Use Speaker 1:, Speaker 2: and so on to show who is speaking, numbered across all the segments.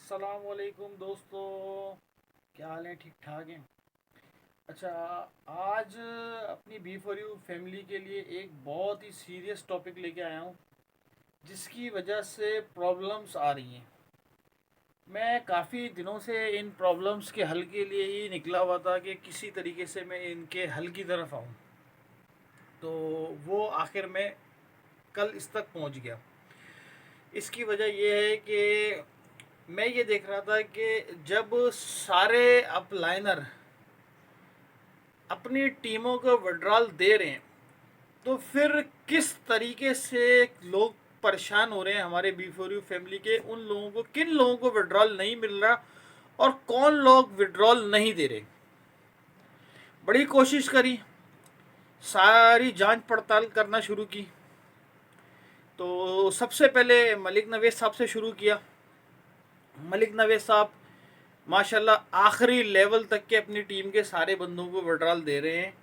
Speaker 1: अस्सलाम वालेकुम दोस्तों, क्या हाल है? ठीक ठाक हैं? अच्छा, आज अपनी बी फॉर यू फैमिली के लिए एक बहुत ही सीरियस टॉपिक लेके आया हूँ, जिसकी वजह से प्रॉब्लम्स आ रही हैं। मैं काफ़ी दिनों से इन प्रॉब्लम्स के हल के लिए ही निकला हुआ था कि किसी तरीके से मैं इनके हल की तरफ आऊँ। तो वो आखिर में कल इस तक पहुँच गया। इसकी वजह ये है कि मैं ये देख रहा था कि जब सारे अपलाइनर अपनी टीमों को विड्रॉल दे रहे हैं, तो फिर किस तरीके से लोग परेशान हो रहे हैं। हमारे बी फोर यू फैमिली के उन लोगों को, किन लोगों को विड्रॉल नहीं मिल रहा और कौन लोग विड्रॉल नहीं दे रहे। बड़ी कोशिश करी, सारी जांच पड़ताल करना शुरू की। तो सबसे पहले मलिक नवेद साहब से शुरू किया। मलिक नवेद साहब माशाल्लाह आखिरी लेवल तक के अपनी टीम के सारे बंदों को विड्रॉल दे रहे हैं,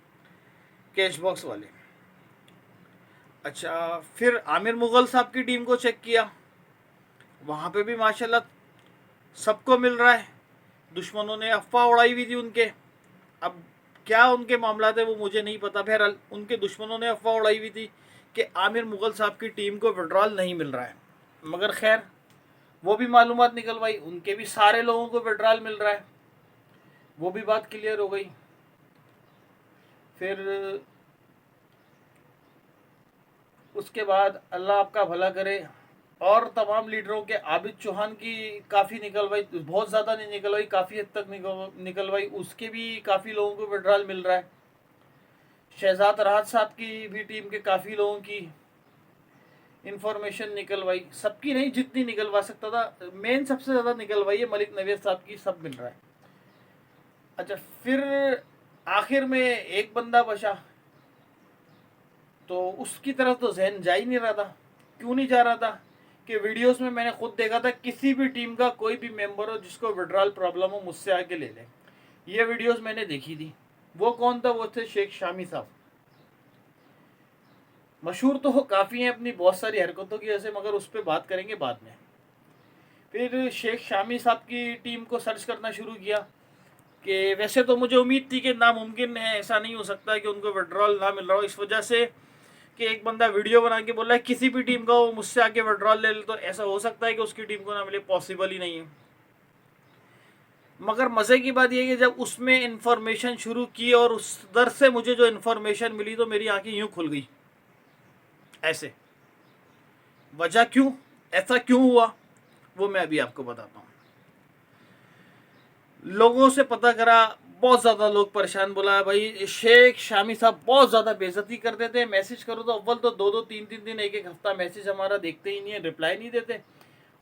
Speaker 1: कैश बॉक्स वाले। अच्छा, फिर आमिर मुगल साहब की टीम को चेक किया, वहाँ पे भी माशाल्लाह सबको मिल रहा है। दुश्मनों ने अफवाह उड़ाई हुई थी उनके, अब क्या उनके मामला थे वो मुझे नहीं पता। बहरहाल उनके दुश्मनों ने अफवाह उड़ाई हुई थी कि आमिर मुगल साहब की टीम को विड्रॉल नहीं मिल रहा है, मगर खैर वो भी मालूमात निकलवाई, उनके भी सारे लोगों को विड्रॉल मिल रहा है। वो भी बात क्लियर हो गई। फिर उसके बाद अल्लाह आपका भला करे, और तमाम लीडरों के आबिद चौहान की काफ़ी निकलवाई, बहुत ज़्यादा नहीं निकलवाई, काफ़ी हद तक निकलवाई, उसके भी काफ़ी लोगों को विड्रॉल मिल रहा है। शहजाद राहत साहब की भी टीम के काफ़ी लोगों की इंफॉर्मेशन निकलवाई, सबकी नहीं, जितनी निकलवा सकता था। मेन सबसे ज़्यादा निकलवाई है मलिक नवेद साहब की, सब मिल रहा है। अच्छा, फिर आखिर में एक बंदा बचा, तो उसकी तरफ तो जहन जा ही नहीं रहा था। क्यों नहीं जा रहा था? कि वीडियोस में मैंने खुद देखा था, किसी भी टीम का कोई भी मेंबर हो जिसको विड्रॉल प्रॉब्लम हो, मुझसे आके ले ले। ये वीडियोस मैंने देखी थी। वो कौन था? वो थे शेख शामी साहब। मशहूर तो काफ़ी हैं अपनी बहुत सारी हरकतों की वजह से, मगर उस पर बात करेंगे बाद में। फिर शेख शामी साहब की टीम को सर्च करना शुरू किया कि वैसे तो मुझे उम्मीद थी कि नामुमकिन है, ऐसा नहीं हो सकता कि उनको विड्रॉल ना मिल रहा हो, इस वजह से कि एक बंदा वीडियो बना के बोला है किसी भी टीम का वो मुझसे आके विड्रॉल ले ले, तो ऐसा हो सकता है कि उसकी टीम को ना मिले, पॉसिबल ही नहीं है। मगर मज़े की बात यह है कि जब उसमें इंफॉर्मेशन शुरू की और उस दर से मुझे जो इंफॉर्मेशन मिली, तो मेरी आंखें यूं खुल गई। ऐसे वजह क्यों, ऐसा क्यों हुआ, वो मैं अभी आपको बताता हूँ। लोगों से पता करा, बहुत ज़्यादा लोग परेशान, बोला भाई शेख शामी साहब बहुत ज़्यादा बेइज्जती कर देते हैं, मैसेज करो तो अव्वल तो दो दो तीन तीन दिन, एक एक हफ्ता मैसेज हमारा देखते ही नहीं है, रिप्लाई नहीं देते,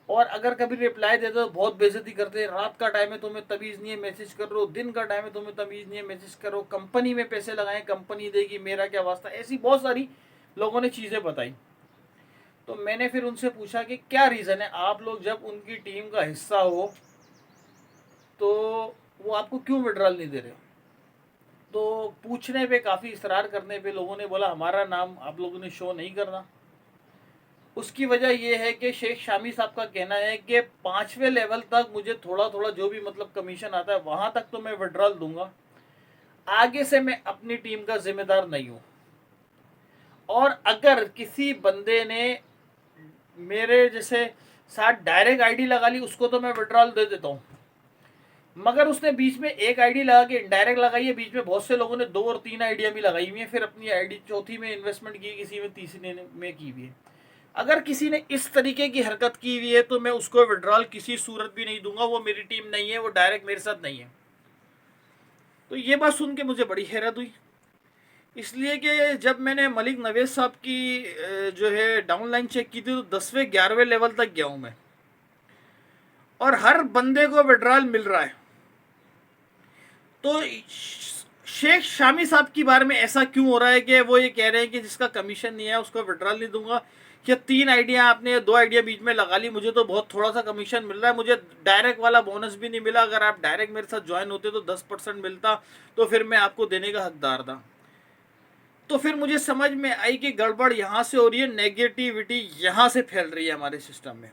Speaker 1: और अगर कभी रिप्लाई देते तो बहुत बेइज्जती करते हैं। रात का टाइम है, तुम्हें तमीज़ नहीं है, मैसेज कर रहे हो, दिन का टाइम है, तुम्हें तमीज़ नहीं है, मैसेज करो, कंपनी में पैसे लगाएं, कंपनी देगी, मेरा क्या वास्ता। ऐसी बहुत सारी लोगों ने चीज़ें बताई। तो मैंने फिर उनसे पूछा कि क्या रीज़न है, आप लोग जब उनकी टीम का हिस्सा हो तो वो आपको क्यों विड्रॉल नहीं दे रहे? तो पूछने पे, काफ़ी इसरार करने पे, लोगों ने बोला हमारा नाम आप लोगों ने शो नहीं करना। उसकी वजह यह है कि शेख शामी साहब का कहना है कि 5वें लेवल तक मुझे थोड़ा थोड़ा जो भी मतलब कमीशन आता है, वहाँ तक तो मैं विड्रॉल दूंगा, आगे से मैं अपनी टीम का जिम्मेदार नहीं हूँ। और अगर किसी बंदे ने मेरे जैसे साथ डायरेक्ट आईडी लगा ली, उसको तो मैं विड्रॉल दे देता हूँ, मगर उसने बीच में एक आईडी लगा के इनडायरेक्ट लगाई है, बीच में बहुत से लोगों ने 2 और 3 आईडिया भी लगाई हुई है, फिर अपनी आईडी चौथी में इन्वेस्टमेंट की, किसी में तीसरी में की हुई है। अगर किसी ने इस तरीके की हरकत की हुई है तो मैं उसको विड्रॉल किसी सूरत भी नहीं दूंगा, वो मेरी टीम नहीं है, वो डायरेक्ट मेरे साथ नहीं है। तो ये बात सुन के मुझे बड़ी हैरत हुई, इसलिए कि जब मैंने मलिक नवेद साहब की जो है डाउनलाइन चेक की थी, तो 10वें 11वें लेवल तक गया हूँ मैं, और हर बंदे को विड्रॉल मिल रहा है। तो शेख शामी साहब के बारे में ऐसा क्यों हो रहा है कि वो ये कह रहे हैं कि जिसका कमीशन नहीं है उसको विड्रॉल नहीं दूंगा, कि 3 आइडिया आपने 2 आइडिया बीच में लगा ली, मुझे तो बहुत थोड़ा सा कमीशन मिल रहा है, मुझे डायरेक्ट वाला बोनस भी नहीं मिला, अगर आप डायरेक्ट मेरे साथ ज्वाइन होते तो 10% मिलता, तो फिर मैं आपको देने का हकदार था। तो फिर मुझे समझ में आई कि गड़बड़ यहाँ से हो रही है, नेगेटिविटी यहाँ से फैल रही है हमारे सिस्टम में।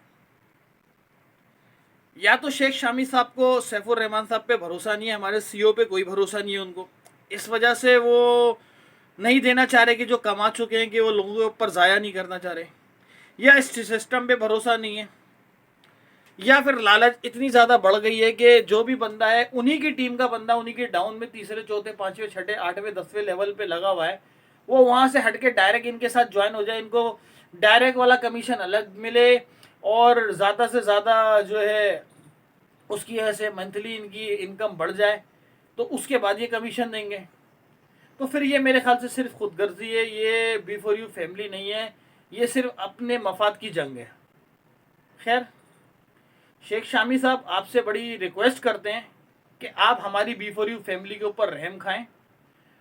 Speaker 1: या तो शेख शामी साहब को सैफुर रहमान साहब पे भरोसा नहीं है, हमारे सीईओ पे कोई भरोसा नहीं है उनको, इस वजह से वो नहीं देना चाह रहे कि जो कमा चुके हैं कि वो लोगों के ऊपर ज़ाया नहीं करना चाह रहे, या इस सिस्टम पे भरोसा नहीं है, या फिर लालच इतनी ज़्यादा बढ़ गई है कि जो भी बंदा है उन्हीं की टीम का बंदा उन्हीं के डाउन में तीसरे चौथे पाँचवें छठे आठवें 10वें लेवल पे लगा हुआ है, वो वहाँ से हट के डायरेक्ट इनके साथ ज्वाइन हो जाए, इनको डायरेक्ट वाला कमीशन अलग मिले और ज़्यादा से ज़्यादा जो है उसकी ऐसे मंथली इनकी इनकम बढ़ जाए, तो उसके बाद ये कमीशन देंगे। तो फिर ये मेरे ख्याल से सिर्फ खुदगर्जी है, ये बी फॉर यू फैमिली नहीं है, ये सिर्फ अपने मफाद की जंग है। खैर, शेख शामी साहब आपसे बड़ी रिक्वेस्ट करते हैं कि आप हमारी बी फॉर यू फैमिली के ऊपर रहम खाएं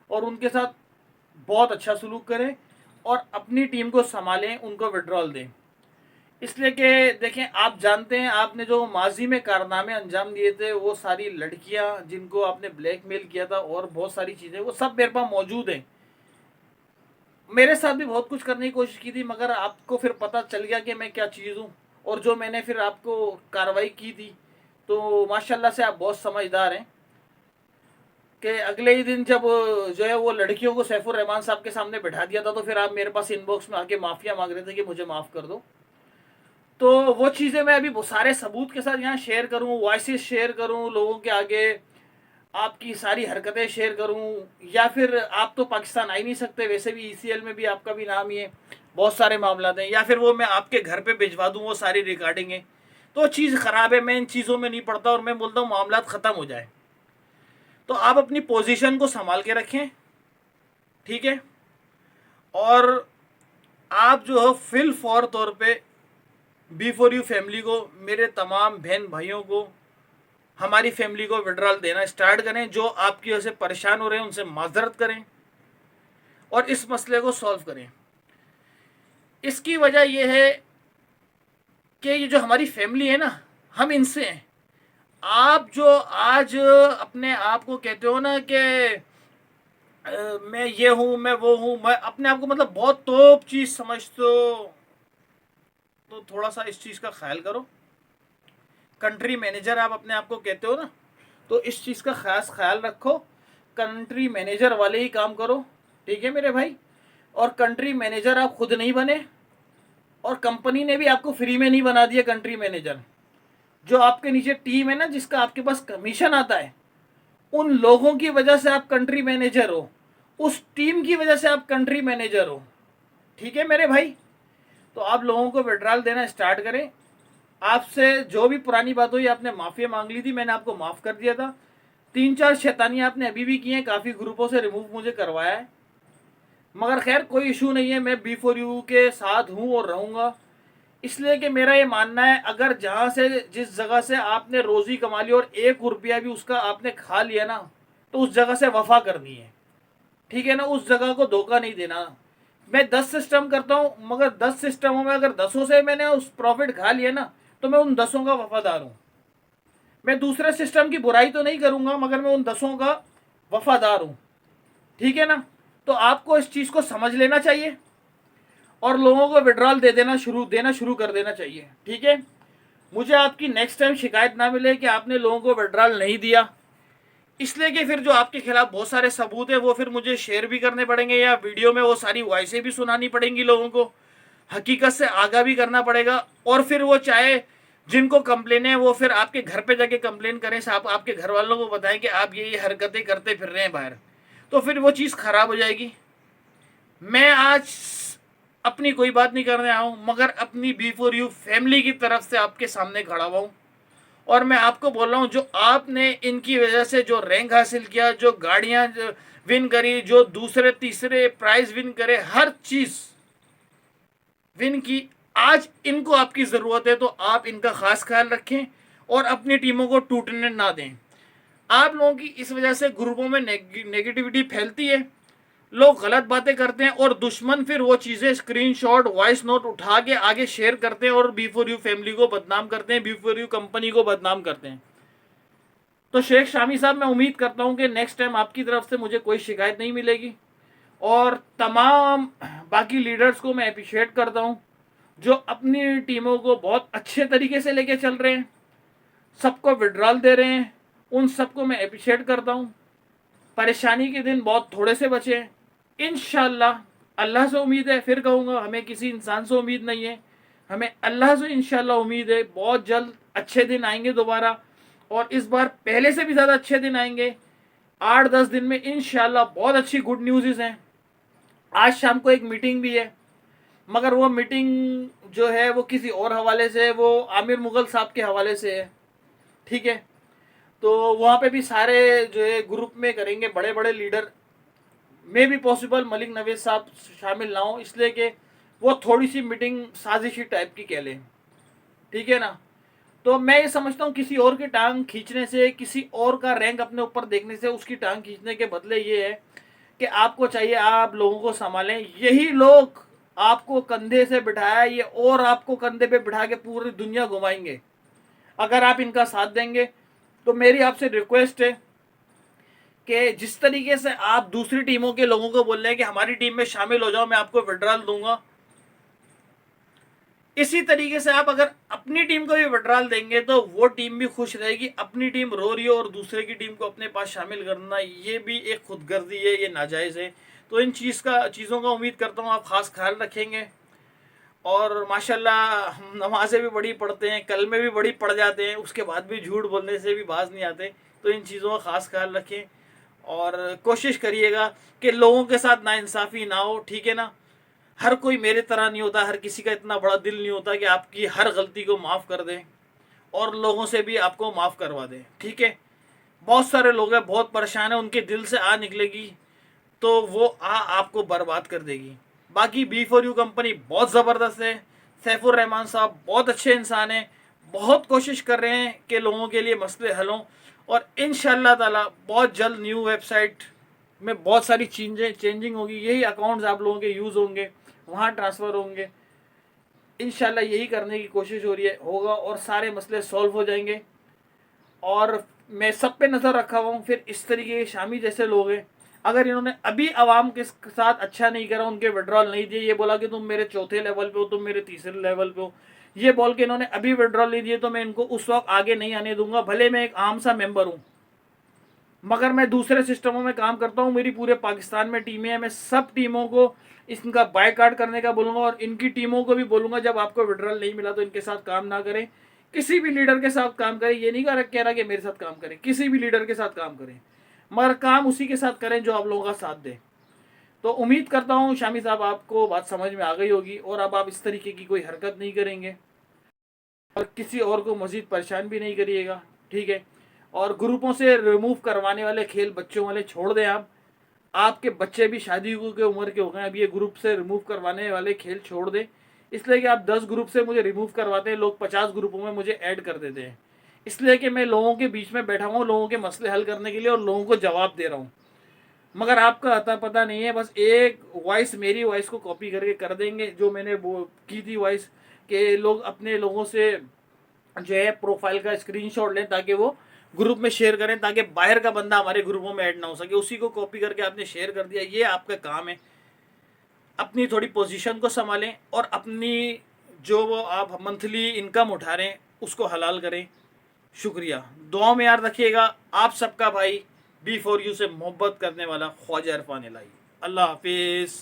Speaker 1: और उनके साथ बहुत अच्छा सलूक करें और अपनी टीम को संभालें, उनको विड्रॉल दें। इसलिए कि देखें, आप जानते हैं आपने जो माजी में कारनामे अंजाम दिए थे, वो सारी लड़कियां जिनको आपने ब्लैकमेल किया था और बहुत सारी चीज़ें, वो सब मेरे पास मौजूद हैं। मेरे साथ भी बहुत कुछ करने की कोशिश की थी, मगर आपको फिर पता चल गया कि मैं क्या चीज़ हूँ और जो मैंने फिर आपको कार्रवाई की थी। तो माशाल्लाह से आप बहुत समझदार हैं कि अगले ही दिन जब जो है वो लड़कियों को सैफुर रहमान साहब के सामने बैठा दिया था, तो फिर आप मेरे पास इनबॉक्स में आके माफ़िया मांग रहे थे कि मुझे माफ़ कर दो। तो वो चीज़ें मैं अभी वो सारे सबूत के साथ यहाँ शेयर करूँ, वॉइसेस शेयर करूँ लोगों के आगे, आपकी सारी हरकतें शेयर करूं, या फिर आप तो पाकिस्तान आ ही नहीं सकते, वैसे भी ईसीएल में भी आपका भी नाम ही है, बहुत सारे मामला हैं, या फिर वो मैं आपके घर पे भिजवा दूं वो सारी रिकॉर्डिंग है, तो चीज़ ख़राब है। मैं इन चीज़ों में नहीं पड़ता और मैं बोलता हूँ मामला ख़त्म हो जाए। तो आप अपनी पोजीशन को संभाल के रखें, ठीक है। और आप जो है फिल फॉर तौर पे बी फॉर यू फैमिली को, मेरे तमाम बहन भाइयों को, हमारी फैमिली को विड्रॉल देना स्टार्ट करें। जो आपकी वजह से परेशान हो रहे हैं उनसे माजरत करें और इस मसले को सॉल्व करें। इसकी वजह यह है कि ये जो हमारी फैमिली है ना, हम इनसे हैं। आप जो आज अपने आप को कहते हो ना कि मैं ये हूँ, मैं वो हूँ, मैं अपने आप को मतलब बहुत टॉप चीज़ समझते हो, तो थोड़ा सा इस चीज़ का ख्याल करो। कंट्री मैनेजर आप अपने आप को कहते हो ना, तो इस चीज़ का खास ख्याल रखो। कंट्री मैनेजर वाले ही काम करो, ठीक है मेरे भाई। और कंट्री मैनेजर आप खुद नहीं बने और कंपनी ने भी आपको फ्री में नहीं बना दिया कंट्री मैनेजर। जो आपके नीचे टीम है ना, जिसका आपके पास कमीशन आता है, उन लोगों की वजह से आप कंट्री मैनेजर हो, उस टीम की वजह से आप कंट्री मैनेजर हो, ठीक है मेरे भाई। तो आप लोगों को विड्रॉल देना स्टार्ट करें। आपसे जो भी पुरानी बात हुई, आपने माफ़ी मांग ली थी, मैंने आपको माफ़ कर दिया था। 3-4 शैतानियाँ आपने अभी भी की हैं, काफ़ी ग्रुपों से रिमूव मुझे करवाया है, मगर खैर कोई इशू नहीं है। मैं बी फॉर यू के साथ हूँ और रहूँगा, इसलिए कि मेरा ये मानना है, अगर जहाँ से जिस जगह से आपने रोज़ी कमा ली और 1 रुपया भी उसका आपने खा लिया ना, तो उस जगह से वफा करनी है, ठीक है ना। उस जगह को धोखा नहीं देना। मैं 10 सिस्टम करता हूँ, मगर 10 सिस्टमों में अगर 10 से मैंने उस प्रॉफिट खा लिया ना, तो मैं उन 10 का वफादार हूँ। मैं दूसरे सिस्टम की बुराई तो नहीं करूँगा, मगर मैं उन 10 का वफादार हूँ, ठीक है ना। तो आपको इस चीज़ को समझ लेना चाहिए और लोगों को विड्रॉल देना शुरू कर देना चाहिए, ठीक है। मुझे आपकी नेक्स्ट टाइम शिकायत ना मिले कि आपने लोगों को विड्रॉल नहीं दिया, इसलिए कि फिर जो आपके खिलाफ बहुत सारे सबूत है वो फिर मुझे शेयर भी करने पड़ेंगे, या वीडियो में वो सारी वॉइसें भी सुनानी पड़ेंगी लोगों को, हकीकत से आगाह भी करना पड़ेगा। और फिर वो चाहे जिनको कंप्लेन है वो फिर आपके घर पे जाके कंप्लेन करें, साहब आपके घर वालों को बताएं कि आप ये हरकतें करते फिर रहे हैं बाहर, तो फिर वो चीज़ खराब हो जाएगी। मैं आज अपनी कोई बात नहीं करने आया हूँ, मगर अपनी बी फॉर यू फैमिली की तरफ से आपके सामने खड़ा हुआ हूँ। और मैं आपको बोल रहा हूँ, जो आपने इनकी वजह से जो रैंक हासिल किया, जो गाड़ियाँ विन करी, जो दूसरे तीसरे प्राइज विन करे, हर चीज़ विन की, आज इनको आपकी ज़रूरत है, तो आप इनका ख़ास ख्याल रखें और अपनी टीमों को टूटने ना दें। आप लोगों की इस वजह से ग्रुपों में नेगेटिविटी फैलती है, लोग गलत बातें करते हैं और दुश्मन फिर वो चीज़ें स्क्रीनशॉट वॉइस नोट उठा के आगे शेयर करते हैं और बी फॉर यू फैमिली को बदनाम करते हैं, बी फॉर यू कंपनी को बदनाम करते हैं। तो शेख शामी साहब, मैं उम्मीद करता हूं कि नेक्स्ट टाइम आपकी तरफ से मुझे कोई शिकायत नहीं मिलेगी। और तमाम बाकी लीडर्स को मैं अप्रिशिएट करता हूं जो अपनी टीमों को बहुत अच्छे तरीके से लेके चल रहे हैं। सबको विड्रॉल दे रहे हैं, उन सबको मैं अप्रिशिएट करता हूँ। परेशानी के दिन बहुत थोड़े से बचे हैं। इंशाल्लाह अल्लाह से उम्मीद है, फिर कहूँगा हमें किसी इंसान से उम्मीद नहीं है, हमें अल्लाह से इंशाल्लाह उम्मीद है। बहुत जल्द अच्छे दिन आएंगे दोबारा, और इस बार पहले से भी ज़्यादा अच्छे दिन आएंगे। 8-10 दिन में इंशाल्लाह बहुत अच्छी गुड न्यूज़ हैं। आज शाम को एक मीटिंग भी है, मगर वो मीटिंग जो है वो किसी और हवाले से है, वो आमिर मुगल साहब के हवाले से है, ठीक है। तो वहाँ पे भी सारे जो है ग्रुप में करेंगे, बड़े बड़े लीडर में भी पॉसिबल मलिक नवेद साहब शामिल ना हो, इसलिए कि वो थोड़ी सी मीटिंग साजिशी टाइप की कह लें, ठीक है ना। तो मैं ये समझता हूँ किसी और की टांग खींचने से, किसी और का रैंक अपने ऊपर देखने से, उसकी टांग खींचने के बदले ये है कि आपको चाहिए आप लोगों को संभालें। यही लोग आपको कंधे से बिठाया ये, और आपको कंधे पे बिठा के पूरी दुनिया घुमाएंगे अगर आप इनका साथ देंगे। तो मेरी आपसे रिक्वेस्ट है कि जिस तरीके से आप दूसरी टीमों के लोगों को बोल रहे हैं कि हमारी टीम में शामिल हो जाओ, मैं आपको विड्रॉल दूंगा, इसी तरीके से आप अगर अपनी टीम को भी विड्रॉल देंगे तो वो टीम भी खुश रहेगी। अपनी टीम रो रही है और दूसरे की टीम को अपने पास शामिल करना, ये भी एक खुदगर्जी है, ये नाजायज़ है। तो इन चीज़ों का उम्मीद करता हूँ आप ख़ास ख्याल रखेंगे। और माशाल्लाह हम नमाज़ें भी बड़ी पढ़ते हैं, कलमे भी बड़ी पढ़ जाते हैं, उसके बाद भी झूठ बोलने से भी बाज नहीं आते। तो इन चीज़ों का ख़ास ख्याल रखें और कोशिश करिएगा कि लोगों के साथ नाइंसाफ़ी ना हो, ठीक है ना। हर कोई मेरे तरह नहीं होता, हर किसी का इतना बड़ा दिल नहीं होता कि आपकी हर गलती को माफ़ कर दें और लोगों से भी आपको माफ़ करवा दें, ठीक है। बहुत सारे लोग हैं बहुत परेशान हैं, उनके दिल से आ निकलेगी तो वो आपको बर्बाद कर देगी। बाकी B4U कंपनी बहुत ज़बरदस्त है, सैफुर रहमान साहब बहुत अच्छे इंसान हैं, बहुत कोशिश कर रहे हैं कि लोगों के लिए मसले हल हों, और इंशाअल्लाह ताला बहुत जल्द न्यू वेबसाइट में बहुत सारी चेंजिंग होगी। यही अकाउंट्स आप लोगों के यूज़ होंगे, वहाँ ट्रांसफ़र होंगे। इंशाल्लाह यही करने की कोशिश हो रही है, होगा और सारे मसले सॉल्व हो जाएंगे। और मैं सब पे नज़र रखा हुआ हूँ। फिर इस तरीके के शामी जैसे लोग हैं, अगर इन्होंने अभी आवाम के साथ अच्छा नहीं करा, उनके विड्रॉल नहीं दिए, ये बोला कि तुम मेरे चौथे लेवल पे हो, तुम मेरे तीसरे लेवल पे हो, ये बोल के इन्होंने अभी विड्रॉल नहीं दिए, तो मैं इनको उस वक्त आगे नहीं आने दूंगा। भले मैं एक आम सा मेंबर हूँ, मगर मैं दूसरे सिस्टमों में काम करता हूँ, मेरी पूरे पाकिस्तान में टीमें हैं, मैं सब टीमों को इनका बायकाट करने का बोलूँगा, और इनकी टीमों को भी बोलूँगा जब आपको विड्रॉल नहीं मिला तो इनके साथ काम ना करें। किसी भी लीडर के साथ काम करें, ये नहीं कह रहा कि मेरे साथ काम करें, किसी भी लीडर के साथ काम करें, मगर काम उसी के साथ करें जो आप लोगों का साथ दे। तो उम्मीद करता हूँ शामी साहब आपको बात समझ में आ गई होगी, और अब आप इस तरीके की कोई हरकत नहीं करेंगे और किसी और को मज़ीद परेशान भी नहीं करिएगा, ठीक है। और ग्रुपों से रिमूव करवाने वाले खेल बच्चों वाले छोड़ दें आप, आपके बच्चे भी शादी के उम्र के हो गए, अब ये ग्रुप से रिमूव करवाने वाले खेल छोड़ दें। इसलिए कि आप 10 ग्रुप से मुझे रिमूव करवाते हैं, लोग 50 ग्रुपों में मुझे ऐड कर देते हैं, इसलिए कि मैं लोगों के बीच में बैठा हूँ लोगों के मसले हल करने के लिए और लोगों को जवाब दे रहा हूँ। मगर आपका अता पता नहीं है, बस एक वॉइस मेरी वॉइस को कॉपी करके कर देंगे, जो मैंने वो की थी वॉइस, के लोग अपने लोगों से जो है प्रोफाइल का स्क्रीनशॉट लें ताकि वो ग्रुप में शेयर करें, ताकि बाहर का बंदा हमारे ग्रुपों में ऐड ना हो सके। उसी को कॉपी करके आपने शेयर कर दिया, ये आपका काम है। अपनी थोड़ी पोजीशन को संभालें और अपनी जो वो आप मंथली इनकम उठा रहे हैं उसको हलाल करें। शुक्रिया, दुआ में याद रखिएगा। आप सबका भाई B4U से मोहब्बत करने वाला ख्वाजा इरफान इलाही। अल्लाह हाफिज़।